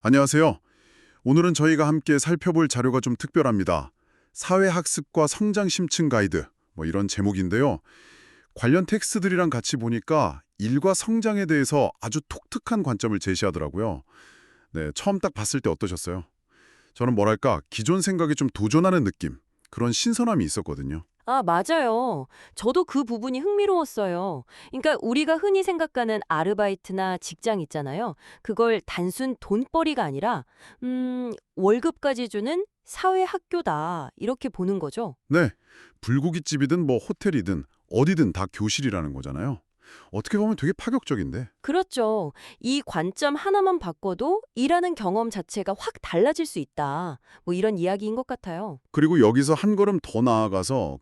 안녕하세요. 오늘은 저희가 함께 살펴볼 자료가 좀 특별합니다. 사회학습과 성장심층 가이드, 이런 제목인데요. 관련 텍스트들이랑 같이 보니까 일과 성장에 대해서 아주 독특한 관점을 제시하더라고요. 네, 처음 딱 봤을 때 어떠셨어요? 저는 뭐랄까, 기존 생각에 좀 도전하는 느낌, 그런 신선함이 있었거든요. 아, 맞아요. 저도 그 부분이 흥미로웠어요. 그러니까 우리가 흔히 생각하는 아르바이트나 직장 있잖아요. 그걸 단순 돈벌이가 아니라 월급까지 주는 사회 학교다. 이렇게 보는 거죠. 네, 불고기집이든 호텔이든 어디든 다 교실이라는 거잖아요. 어떻게 보면 되게 파격적인데. 그렇죠. 이 관점 하나만 바꿔도 일하는 경험 자체가 확 달라질 수 있다. 뭐 이런 이야기인 것 같아요. 그리고 여기서 한 걸음 더 나아가서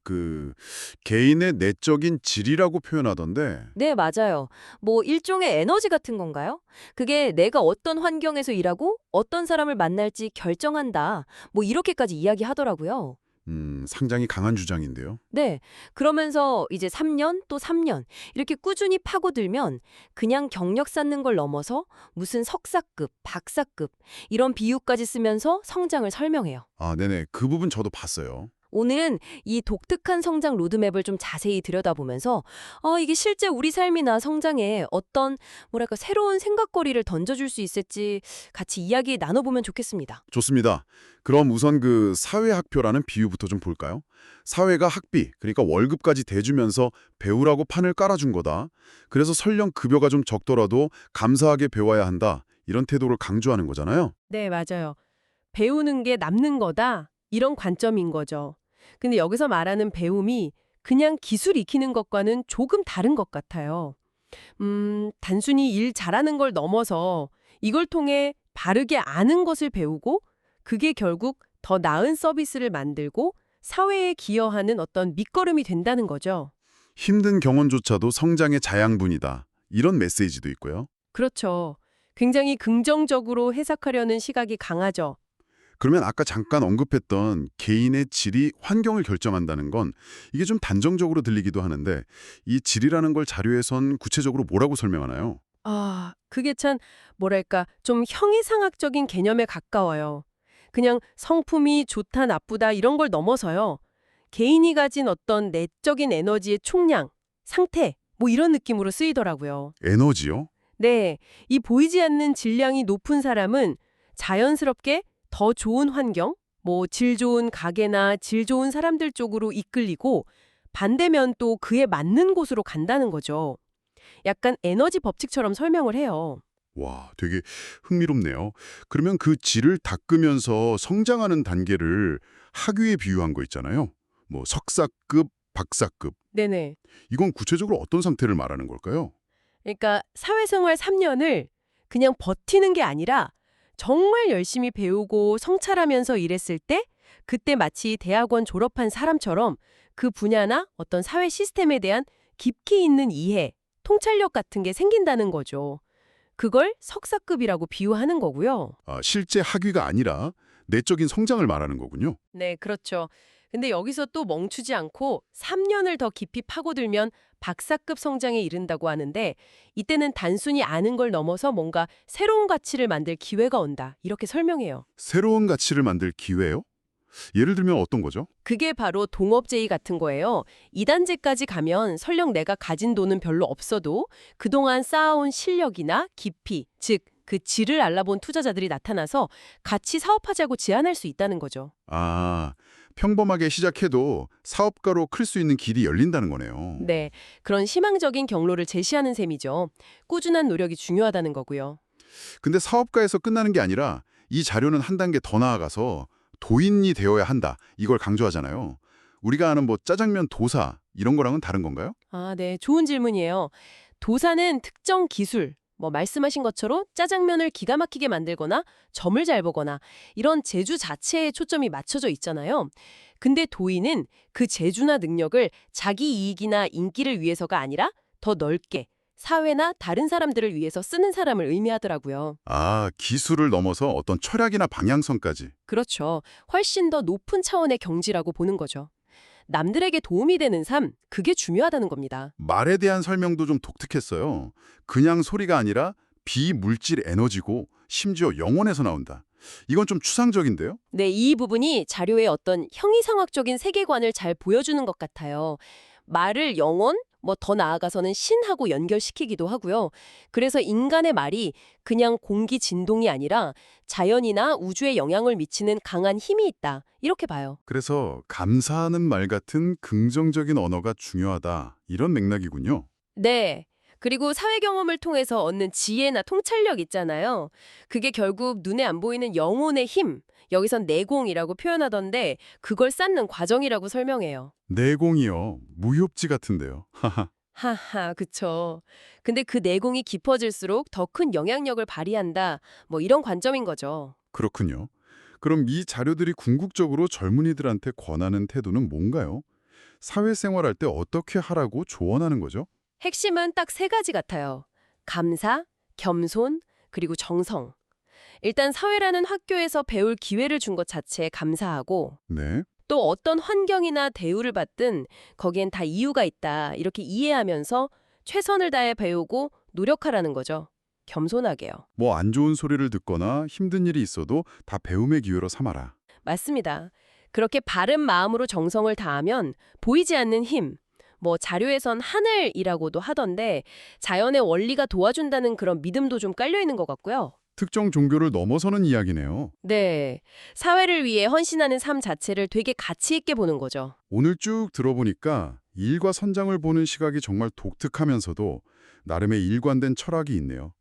개인의 내적인 질이라고 표현하던데. 네, 맞아요. 뭐 일종의 에너지 같은 건가요? 그게 내가 어떤 환경에서 일하고 어떤 사람을 만날지 결정한다. 뭐 이렇게까지 이야기하더라고요. 상당히 강한 주장인데요. 네. 그러면서 이제 3년 또 3년 이렇게 꾸준히 파고들면 그냥 경력 쌓는 걸 넘어서 무슨 석사급, 박사급 이런 비유까지 쓰면서 성장을 설명해요. 아, 네네. 그 부분 저도 봤어요. 오늘은 이 독특한 성장 로드맵을 좀 자세히 들여다보면서 이게 실제 우리 삶이나 성장에 어떤 뭐랄까 새로운 생각거리를 던져줄 수 있을지 같이 이야기 나눠보면 좋겠습니다. 좋습니다. 그럼 우선 그 사회학표라는 비유부터 좀 볼까요? 사회가 학비, 그러니까 월급까지 대주면서 배우라고 판을 깔아준 거다. 그래서 설령 급여가 좀 적더라도 감사하게 배워야 한다. 이런 태도를 강조하는 거잖아요. 네, 맞아요. 배우는 게 남는 거다. 이런 관점인 거죠. 근데 여기서 말하는 배움이 그냥 기술 익히는 것과는 조금 다른 것 같아요. 단순히 일 잘하는 걸 넘어서 이걸 통해 바르게 아는 것을 배우고 그게 결국 더 나은 서비스를 만들고 사회에 기여하는 어떤 밑거름이 된다는 거죠. 힘든 경험조차도 성장의 자양분이다. 이런 메시지도 있고요. 그렇죠. 굉장히 긍정적으로 해석하려는 시각이 강하죠. 그러면 아까 잠깐 언급했던 개인의 질이 환경을 결정한다는 건 이게 좀 단정적으로 들리기도 하는데 이 질이라는 걸 자료에선 구체적으로 뭐라고 설명하나요? 아, 그게 참 뭐랄까 좀 형이상학적인 개념에 가까워요. 그냥 성품이 좋다 나쁘다 이런 걸 넘어서요. 개인이 가진 어떤 내적인 에너지의 총량, 상태 뭐 이런 느낌으로 쓰이더라고요. 에너지요? 네, 이 보이지 않는 질량이 높은 사람은 자연스럽게 더 좋은 환경, 뭐 질 좋은 가게나 질 좋은 사람들 쪽으로 이끌리고 반대면 또 그에 맞는 곳으로 간다는 거죠. 약간 에너지 법칙처럼 설명을 해요. 와, 되게 흥미롭네요. 그러면 그 질을 닦으면서 성장하는 단계를 학위에 비유한 거 있잖아요. 뭐 석사급, 박사급. 네네. 이건 구체적으로 어떤 상태를 말하는 걸까요? 그러니까 사회생활 3년을 그냥 버티는 게 아니라 정말 열심히 배우고 성찰하면서 일했을 때 그때 마치 대학원 졸업한 사람처럼 그 분야나 어떤 사회 시스템에 대한 깊이 있는 이해, 통찰력 같은 게 생긴다는 거죠. 그걸 석사급이라고 비유하는 거고요. 아, 실제 학위가 아니라 내적인 성장을 말하는 거군요. 네, 그렇죠. 근데 여기서 또 멈추지 않고 3년을 더 깊이 파고들면 박사급 성장에 이른다고 하는데 이때는 단순히 아는 걸 넘어서 뭔가 새로운 가치를 만들 기회가 온다. 이렇게 설명해요. 새로운 가치를 만들 기회요? 예를 들면 어떤 거죠? 그게 바로 동업제의 같은 거예요. 2단계까지 가면 설령 내가 가진 돈은 별로 없어도 그동안 쌓아온 실력이나 깊이, 즉 그 질을 알아본 투자자들이 나타나서 같이 사업하자고 제안할 수 있다는 거죠. 아, 평범하게 시작해도 사업가로 클 수 있는 길이 열린다는 거네요. 네, 그런 희망적인 경로를 제시하는 셈이죠. 꾸준한 노력이 중요하다는 거고요. 근데 사업가에서 끝나는 게 아니라 이 자료는 한 단계 더 나아가서 도인이 되어야 한다. 이걸 강조하잖아요. 우리가 아는 짜장면 도사 이런 거랑은 다른 건가요? 아, 네, 좋은 질문이에요. 도사는 특정 기술, 뭐 말씀하신 것처럼 짜장면을 기가 막히게 만들거나 점을 잘 보거나 이런 재주 자체에 초점이 맞춰져 있잖아요. 근데 도인은 그 재주나 능력을 자기 이익이나 인기를 위해서가 아니라 더 넓게 사회나 다른 사람들을 위해서 쓰는 사람을 의미하더라고요. 아, 기술을 넘어서 어떤 철학이나 방향성까지. 그렇죠. 훨씬 더 높은 차원의 경지라고 보는 거죠. 남들에게 도움이 되는 삶, 그게 중요하다는 겁니다. 말에 대한 설명도 좀 독특했어요. 그냥 소리가 아니라 비물질 에너지고 심지어 영혼에서 나온다. 이건 좀 추상적인데요? 네, 이 부분이 자료의 어떤 형이상학적인 세계관을 잘 보여주는 것 같아요. 말을 영혼, 뭐 더 나아가서는 신하고 연결시키기도 하고요. 그래서 인간의 말이 그냥 공기 진동이 아니라 자연이나 우주에 영향을 미치는 강한 힘이 있다. 이렇게 봐요. 그래서 감사하는 말 같은 긍정적인 언어가 중요하다. 이런 맥락이군요. 네. 그리고 사회 경험을 통해서 얻는 지혜나 통찰력 있잖아요. 그게 결국 눈에 안 보이는 영혼의 힘, 여기선 내공이라고 표현하던데 그걸 쌓는 과정이라고 설명해요. 내공이요. 무협지 같은데요. 하하, 그쵸. 근데 그 내공이 깊어질수록 더 큰 영향력을 발휘한다. 뭐 이런 관점인 거죠. 그렇군요. 그럼 이 자료들이 궁극적으로 젊은이들한테 권하는 태도는 뭔가요? 사회생활할 때 어떻게 하라고 조언하는 거죠? 핵심은 딱 세 가지 같아요. 감사, 겸손, 그리고 정성. 일단 사회라는 학교에서 배울 기회를 준 것 자체에 감사하고 네. 또 어떤 환경이나 대우를 받든 거기엔 다 이유가 있다. 이렇게 이해하면서 최선을 다해 배우고 노력하라는 거죠. 겸손하게요. 뭐 안 좋은 소리를 듣거나 힘든 일이 있어도 다 배움의 기회로 삼아라. 맞습니다. 그렇게 바른 마음으로 정성을 다하면 보이지 않는 힘, 뭐 자료에선 하늘이라고도 하던데 자연의 원리가 도와준다는 그런 믿음도 좀 깔려 있는 것 같고요. 특정 종교를 넘어서는 이야기네요. 네, 사회를 위해 헌신하는 삶 자체를 되게 가치 있게 보는 거죠. 오늘 쭉 들어보니까 일과 선장을 보는 시각이 정말 독특하면서도 나름의 일관된 철학이 있네요.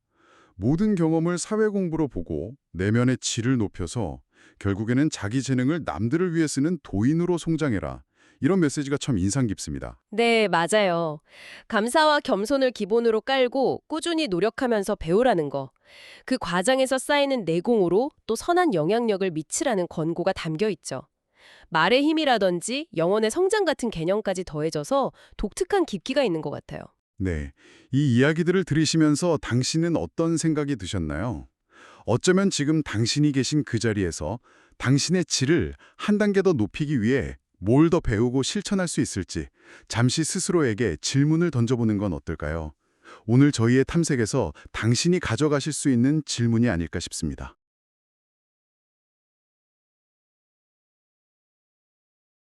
모든 경험을 사회 공부로 보고 내면의 질을 높여서 결국에는 자기 재능을 남들을 위해 쓰는 도인으로 성장해라. 이런 메시지가 참 인상 깊습니다. 네, 맞아요. 감사와 겸손을 기본으로 깔고 꾸준히 노력하면서 배우라는 거. 그 과정에서 쌓이는 내공으로 또 선한 영향력을 미치라는 권고가 담겨 있죠. 말의 힘이라든지 영혼의 성장 같은 개념까지 더해져서 독특한 깊이가 있는 것 같아요. 네, 이 이야기들을 들으시면서 당신은 어떤 생각이 드셨나요? 어쩌면 지금 당신이 계신 그 자리에서 당신의 질을 한 단계 더 높이기 위해 뭘 더 배우고 실천할 수 있을지 잠시 스스로에게 질문을 던져보는 건 어떨까요? 오늘 저희의 탐색에서 당신이 가져가실 수 있는 질문이 아닐까 싶습니다.